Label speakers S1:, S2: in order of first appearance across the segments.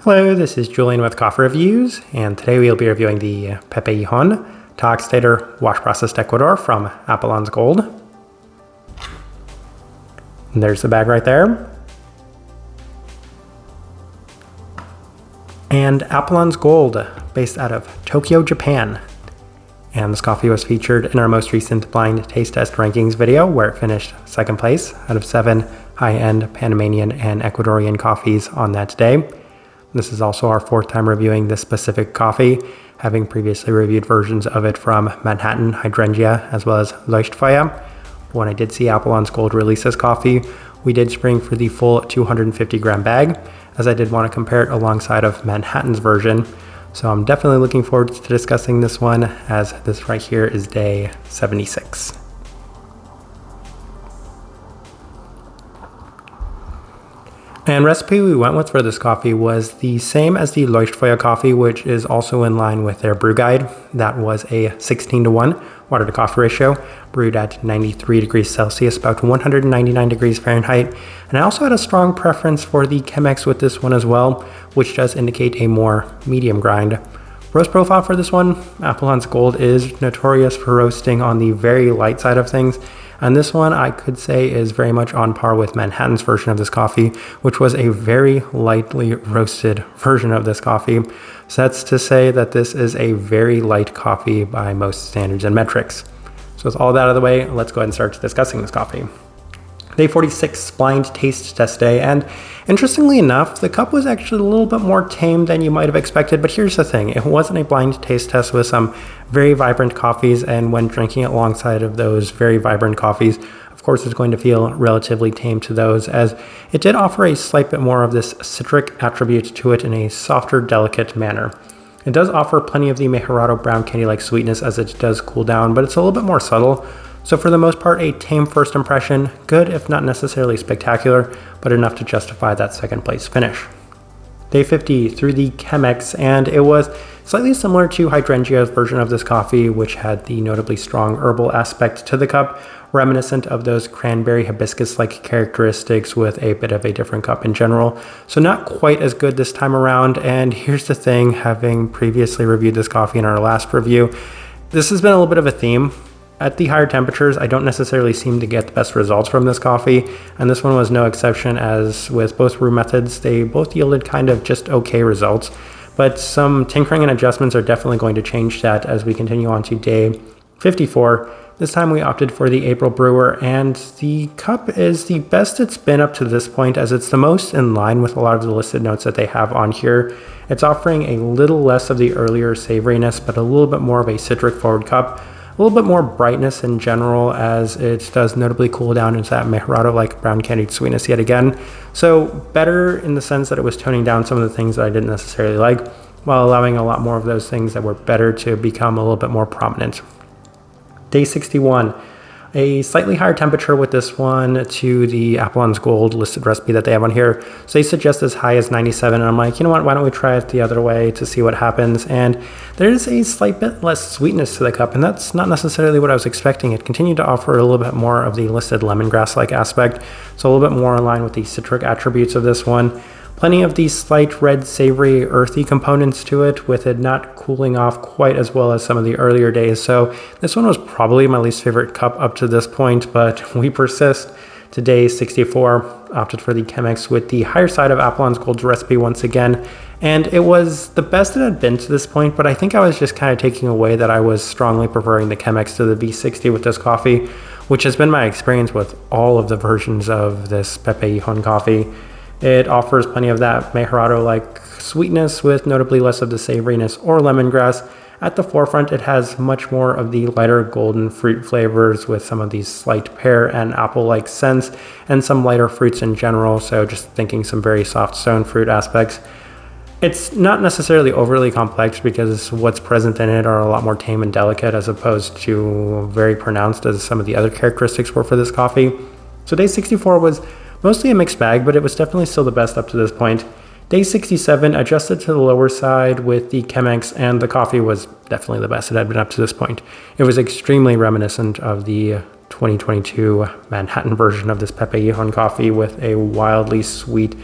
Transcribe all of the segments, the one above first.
S1: Hello, this is Julian with Coffee Reviews, and today we'll be reviewing the Pepe Jijon TyOxidator Wash Processed Ecuador from Apollon's Gold. And there's the bag right there. And Apollon's Gold, based out of Tokyo, Japan. And this coffee was featured in our most recent blind taste test rankings video, where it finished second place out of 7 high-end Panamanian and Ecuadorian coffees on that day. This is also our 4th time reviewing this specific coffee, having previously reviewed versions of it from Manhattan, Hydrangea, as well as Leuchtfeuer. When I did see Apollon's Gold release this coffee, we did spring for the full 250 gram bag, as I did want to compare it alongside of Manhattan's version. So I'm definitely looking forward to discussing this one, as this right here is day 76. And recipe we went with for this coffee was the same as the Leuchtfeuer coffee, which is also in line with their brew guide. That was a 16:1 water to coffee ratio, brewed at 93 degrees Celsius, about 199 degrees Fahrenheit. And I also had a strong preference for the Chemex with this one as well, which does indicate a more medium grind. Roast profile for this one, Apollon's Gold is notorious for roasting on the very light side of things. And this one I could say is very much on par with Manhattan's version of this coffee, which was a very lightly roasted version of this coffee. So that's to say that this is a very light coffee by most standards and metrics. So with all that out of the way, let's go ahead and start discussing this coffee. Day 46, blind taste test day, and interestingly enough, the cup was actually a little bit more tame than you might have expected, but here's the thing, it wasn't a blind taste test with some very vibrant coffees, and when drinking it alongside of those very vibrant coffees, of course it's going to feel relatively tame to those, as it did offer a slight bit more of this citric attribute to it in a softer, delicate manner. It does offer plenty of the Mejorado brown candy-like sweetness as it does cool down, but it's a little bit more subtle. So for the most part, a tame first impression, good if not necessarily spectacular, but enough to justify that second place finish. Day 50 through the Chemex, and it was slightly similar to Hydrangea's version of this coffee, which had the notably strong herbal aspect to the cup, reminiscent of those cranberry hibiscus-like characteristics with a bit of a different cup in general. So not quite as good this time around, and here's the thing, having previously reviewed this coffee in our last review, this has been a little bit of a theme. At the higher temperatures, I don't necessarily seem to get the best results from this coffee, and this one was no exception, as with both brew methods, they both yielded kind of just okay results. But some tinkering and adjustments are definitely going to change that as we continue on to day 54. This time we opted for the April brewer, and the cup is the best it's been up to this point, as it's the most in line with a lot of the listed notes that they have on here. It's offering a little less of the earlier savoriness, but a little bit more of a citric forward cup. A little bit more brightness in general, as it does notably cool down into that Mejorado-like brown candied sweetness yet again. So better in the sense that it was toning down some of the things that I didn't necessarily like, while allowing a lot more of those things that were better to become a little bit more prominent. Day 61, a slightly higher temperature with this one to the Apollon's Gold listed recipe that they have on here. So they suggest as high as 97, and I'm like, you know what, why don't we try it the other way to see what happens? And there's a slight bit less sweetness to the cup, and that's not necessarily what I was expecting. It continued to offer a little bit more of the listed lemongrass-like aspect, so a little bit more in line with the citric attributes of this one. Plenty of these slight red, savory, earthy components to it, with it not cooling off quite as well as some of the earlier days. So this one was probably my least favorite cup up to this point, but we persist. To day 64, opted for the Chemex with the higher side of Apollon's Gold's recipe once again. And it was the best it had been to this point, but I think I was just kind of taking away that I was strongly preferring the Chemex to the V60 with this coffee, which has been my experience with all of the versions of this Pepe Jijon coffee. It offers plenty of that Mejorado-like sweetness with notably less of the savoriness or lemongrass. At the forefront, it has much more of the lighter golden fruit flavors with some of these slight pear and apple-like scents and some lighter fruits in general, so just thinking some very soft stone fruit aspects. It's not necessarily overly complex because what's present in it are a lot more tame and delicate as opposed to very pronounced as some of the other characteristics were for this coffee. So day 64 was mostly a mixed bag, but it was definitely still the best up to this point. Day 67 adjusted to the lower side with the Chemex, and the coffee was definitely the best it had been up to this point. It was extremely reminiscent of the 2022 Manhattan version of this Pepe Jijon coffee, with a wildly sweet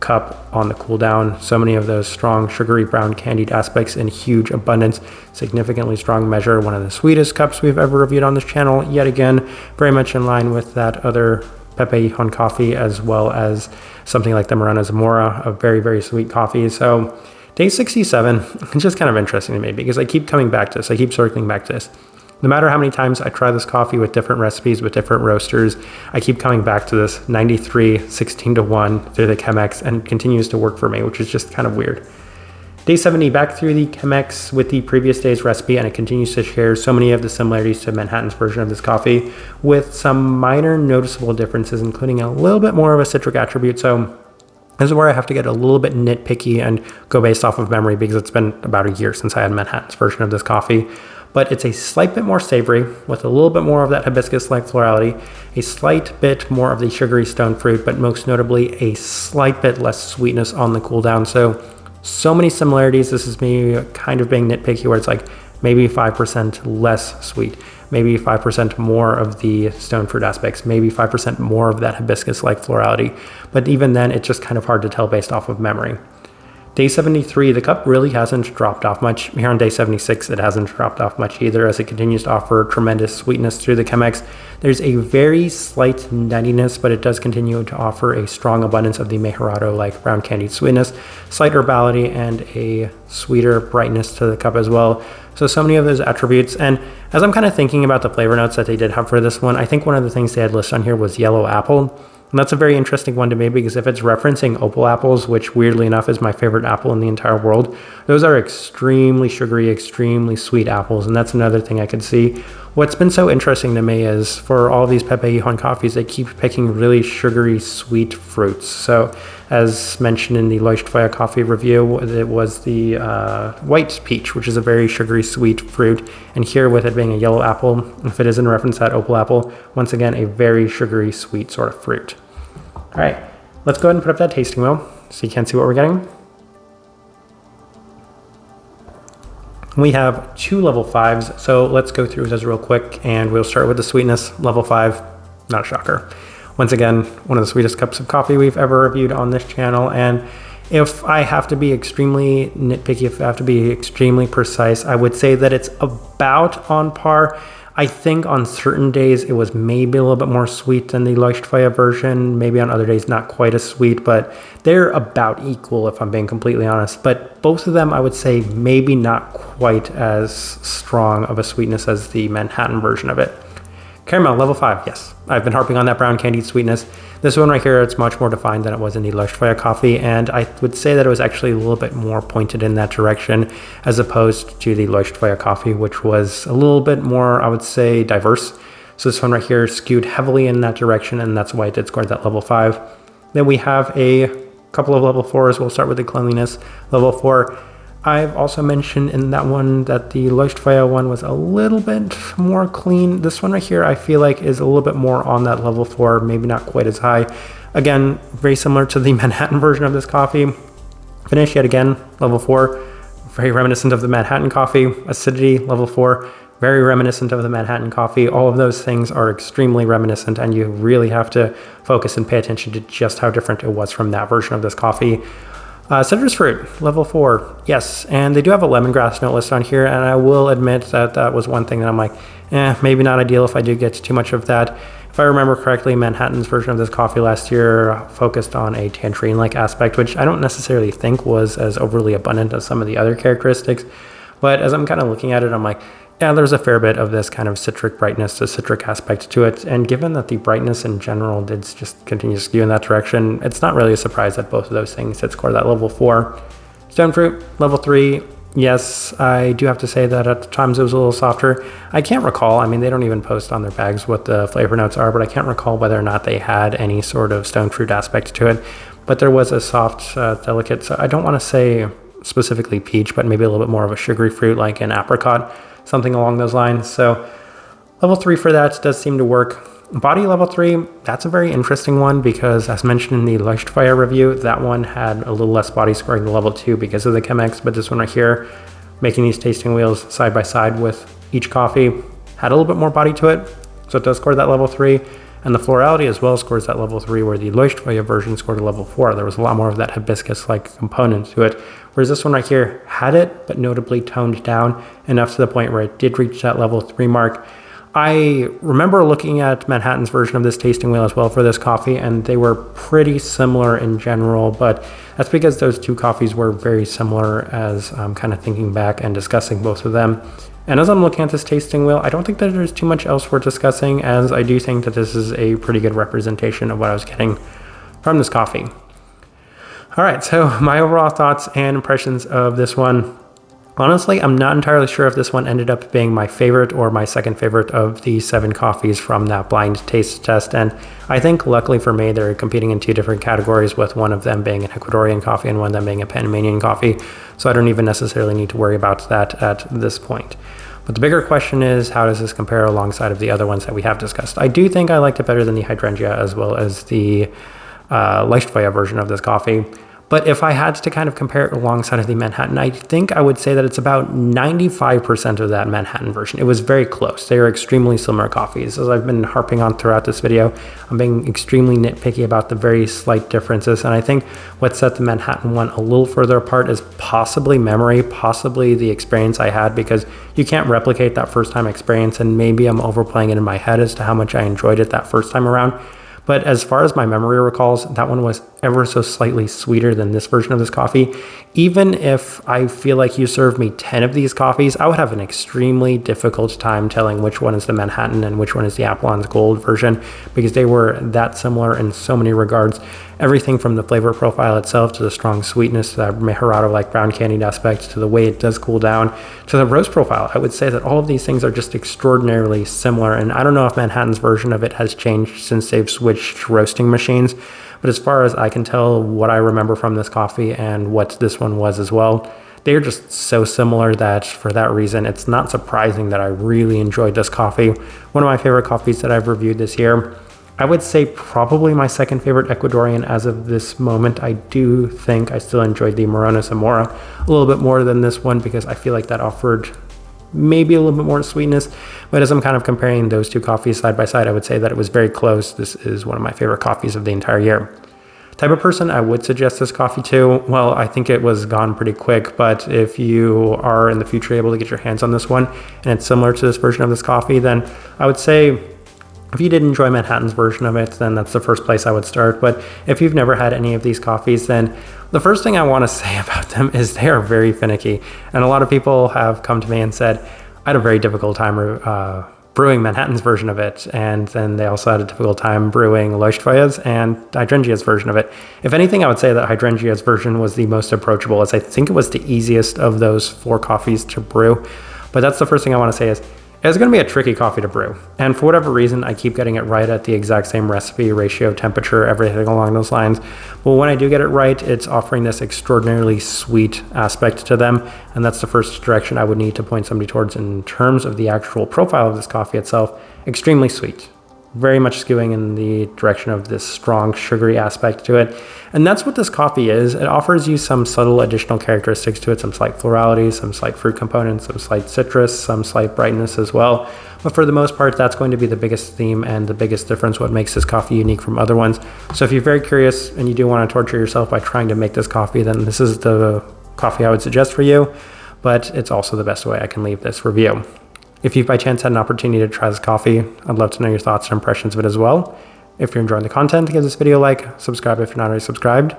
S1: cup on the cool down. So many of those strong sugary brown candied aspects in huge abundance, significantly strong measure. One of the sweetest cups we've ever reviewed on this channel. Yet again, very much in line with that other Pepe Jijon coffee, as well as something like the Morena Zamora, a very, very sweet coffee. So day 67, it's just kind of interesting to me because I keep coming back to this. I keep circling back to this. No matter how many times I try this coffee with different recipes, with different roasters, I keep coming back to this 93, 16-1 through the Chemex, and it continues to work for me, which is just kind of weird. Day 70, back through the Chemex with the previous day's recipe, and it continues to share so many of the similarities to Manhattan's version of this coffee with some minor noticeable differences, including a little bit more of a citric attribute. So this is where I have to get a little bit nitpicky and go based off of memory because it's been about a year since I had Manhattan's version of this coffee. But it's a slight bit more savory with a little bit more of that hibiscus-like florality, a slight bit more of the sugary stone fruit, but most notably a slight bit less sweetness on the cool down. So many similarities. This is me kind of being nitpicky where it's like maybe 5% less sweet, maybe 5% more of the stone fruit aspects, maybe 5% more of that hibiscus-like florality. But even then, it's just kind of hard to tell based off of memory. Day 73, the cup really hasn't dropped off much. Here on day 76, it hasn't dropped off much either as it continues to offer tremendous sweetness through the Chemex. There's a very slight nuttiness, but it does continue to offer a strong abundance of the Mejorado-like brown candied sweetness, slight herbality, and a sweeter brightness to the cup as well. So many of those attributes. And as I'm kind of thinking about the flavor notes that they did have for this one, I think one of the things they had listed on here was yellow apple. And that's a very interesting one to me because if it's referencing opal apples, which weirdly enough is my favorite apple in the entire world, those are extremely sugary, extremely sweet apples. And that's another thing I could see. What's been so interesting to me is for all these Pepe Jijon coffees, they keep picking really sugary, sweet fruits. So as mentioned in the Leuchtfeuer coffee review, it was the white peach, which is a very sugary, sweet fruit. And here with it being a yellow apple, if it is in reference to that opal apple, once again, a very sugary, sweet sort of fruit. All right, let's go ahead and put up that tasting wheel so you can see what we're getting. We have 2 level 5s, so let's go through those real quick and we'll start with the sweetness. Level 5, not a shocker. Once again, one of the sweetest cups of coffee we've ever reviewed on this channel, and if I have to be extremely nitpicky, if I have to be extremely precise, I would say that it's about on par. I think on certain days it was maybe a little bit more sweet than the Leuchtfeuer version, maybe on other days not quite as sweet, but they're about equal if I'm being completely honest. But both of them I would say maybe not quite as strong of a sweetness as the Manhattan version of it. Caramel, level 5, yes. I've been harping on that brown candied sweetness. This one right here, it's much more defined than it was in the Leuchtfeuer coffee, and I would say that it was actually a little bit more pointed in that direction as opposed to the Leuchtfeuer coffee, which was a little bit more, I would say, diverse. So this one right here skewed heavily in that direction, and that's why it did score that level 5. Then we have a couple of level 4s. We'll start with the cleanliness. Level 4. I've also mentioned in that one that the Leuchtfeuer one was a little bit more clean. This one right here I feel like is a little bit more on that level 4, maybe not quite as high. Again, very similar to the Manhattan version of this coffee. Finish yet again, level 4, very reminiscent of the Manhattan coffee. Acidity, level 4, very reminiscent of the Manhattan coffee. All of those things are extremely reminiscent, and you really have to focus and pay attention to just how different it was from that version of this coffee. Citrus fruit, level 4, yes, and they do have a lemongrass note list on here, and I will admit that that was one thing that I'm like, maybe not ideal if I do get too much of that. If I remember correctly, Manhattan's version of this coffee last year focused on a tangerine-like aspect, which I don't necessarily think was as overly abundant as some of the other characteristics, but as I'm kind of looking at it, I'm like, yeah, there's a fair bit of this kind of citric brightness, the citric aspect to it. And given that the brightness in general did just continue to skew in that direction, it's not really a surprise that both of those things did score that level 4. Stone fruit, level 3. Yes, I do have to say that at times it was a little softer. I can't recall, I mean, they don't even post on their bags what the flavor notes are, but I can't recall whether or not they had any sort of stone fruit aspect to it. But there was a soft, delicate, so I don't want to say specifically peach, but maybe a little bit more of a sugary fruit like an apricot, something along those lines. So level 3 for that does seem to work. Body level 3, that's a very interesting one because as mentioned in the Leuchtfeuer review, that one had a little less body scoring than level 2 because of the Chemex, but this one right here, making these tasting wheels side by side with each coffee, had a little bit more body to it, so it does score that level 3. And the florality as well scores at level 3, where the Leuchtfeuer version scored a level 4. There was a lot more of that hibiscus-like component to it, whereas this one right here had it, but notably toned down enough to the point where it did reach that level 3 mark. I remember looking at Manhattan's version of this tasting wheel as well for this coffee, and they were pretty similar in general, but that's because those two coffees were very similar as I'm kind of thinking back and discussing both of them. And as I'm looking at this tasting wheel, I don't think that there's too much else worth discussing, as I do think that this is a pretty good representation of what I was getting from this coffee. All right, so my overall thoughts and impressions of this one. Honestly, I'm not entirely sure if this one ended up being my favorite or my second favorite of the 7 coffees from that blind taste test. And I think luckily for me, they're competing in 2 different categories, with one of them being an Ecuadorian coffee and one of them being a Panamanian coffee. So I don't even necessarily need to worry about that at this point. But the bigger question is, how does this compare alongside of the other ones that we have discussed? I do think I liked it better than the hydrangea as well as the Leuchtfeuer version of this coffee. But if I had to kind of compare it alongside of the Manhattan, I think I would say that it's about 95% of that Manhattan version. It was very close. They are extremely similar coffees. As I've been harping on throughout this video, I'm being extremely nitpicky about the very slight differences. And I think what set the Manhattan one a little further apart is possibly memory, possibly the experience I had, because you can't replicate that first time experience. And maybe I'm overplaying it in my head as to how much I enjoyed it that first time around. But as far as my memory recalls, that one was ever so slightly sweeter than this version of this coffee. Even if I feel like you served me 10 of these coffees, I would have an extremely difficult time telling which one is the Manhattan and which one is the Apollon's Gold version, because they were that similar in so many regards. Everything from the flavor profile itself to the strong sweetness, to that Mejorado-like brown candied aspect, to the way it does cool down, to the roast profile. I would say that all of these things are just extraordinarily similar, and I don't know if Manhattan's version of it has changed since they've switched roasting machines, but as far as I can tell, what I remember from this coffee and what this one was as well, they're just so similar that for that reason, it's not surprising that I really enjoyed this coffee. One of my favorite coffees that I've reviewed this year. I would say probably my second favorite Ecuadorian as of this moment. I do think I still enjoyed the Morona Zamora a little bit more than this one, because I feel like that offered maybe a little bit more sweetness. But as I'm kind of comparing those two coffees side by side, I would say that it was very close. This is one of my favorite coffees of the entire year. Type of person I would suggest this coffee to, well, I think it was gone pretty quick, but if you are in the future able to get your hands on this one and it's similar to this version of this coffee, then I would say if you did enjoy Manhattan's version of it, then that's the first place I would start. But if you've never had any of these coffees, then the first thing I want to say about them is they are very finicky. And a lot of people have come to me and said, I had a very difficult time brewing Manhattan's version of it. And then they also had a difficult time brewing Leuchtfeuer's and Hydrangea's version of it. If anything, I would say that Hydrangea's version was the most approachable, as I think it was the easiest of those 4 coffees to brew. But that's the first thing I want to say is, it's going to be a tricky coffee to brew. And for whatever reason, I keep getting it right at the exact same recipe, ratio, temperature, everything along those lines. But when I do get it right, it's offering this extraordinarily sweet aspect to them. And that's the first direction I would need to point somebody towards in terms of the actual profile of this coffee itself. Extremely sweet. Very much skewing in the direction of this strong sugary aspect to it. And that's what this coffee is. It offers you some subtle additional characteristics to it, some slight florality, some slight fruit components, some slight citrus, some slight brightness as well. But for the most part, that's going to be the biggest theme and the biggest difference, what makes this coffee unique from other ones. So if you're very curious and you do want to torture yourself by trying to make this coffee, then this is the coffee I would suggest for you. But it's also the best way I can leave this review. If you've by chance had an opportunity to try this coffee, I'd love to know your thoughts and impressions of it as well. If you're enjoying the content, give this video a like, subscribe if you're not already subscribed.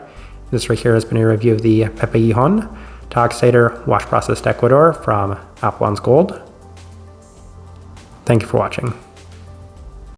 S1: This right here has been a review of the Pepe Jijon TyOxidator wash processed Ecuador from Apollon's Gold. Thank you for watching.